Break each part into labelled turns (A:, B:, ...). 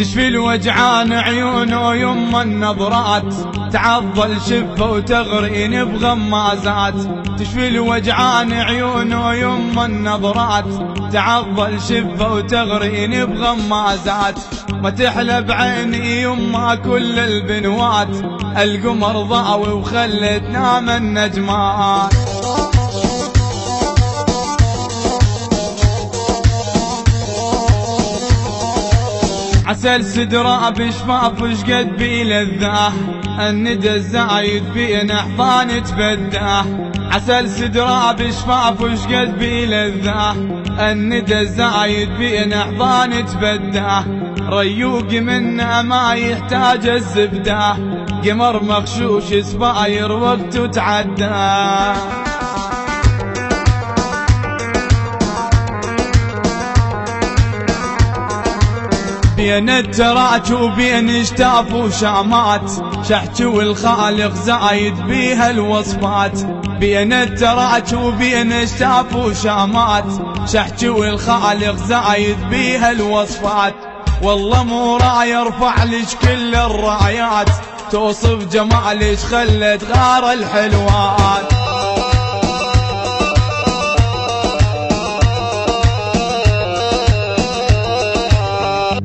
A: تشفي الوجعان عيونه يما النظرات، تعضل شفه وتغرين بغمازات. تشفي الوجعان عيونه يما النظرات، تعضل شفه وتغرين بغمازات. ما تحلى بعيني يما كل البنوات، القمر ضاوي وخلتنا من نجمات. عسل سدرة بشفاف وشقد بي لذاه، الندى الزايد بين احضان تبداه. عسل سدرة بشفاف وشقد بي لذاه، الندى الزايد بين احضان تبداه. ريوق منه ما يحتاج الزبده، قمر مغشوش سباير وقته تعداه. بين التراج وبين اشتاف وشامات، شحت والخالق زايد بيها الوصفات. بين التراج وبين اشتاف وشامات، شحت والخالق زايد بيها الوصفات. والله مو راي يرفع لش كل الرايات، توصف جمالش خلت غار الحلوات.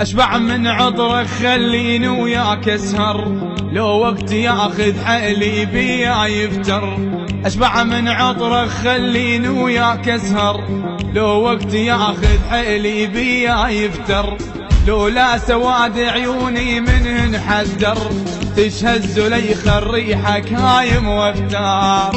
A: اشبع من عطرك خليني وياك اسهر، لو وقت ياخذ حيلي بيا يفتر. اشبع من عطرك خليني وياك اسهر، لو وقت ياخذ حيلي بيا يفتر. لولا سواد عيوني منهن حذر، تشهز زليخ الريحك هايم وافتار.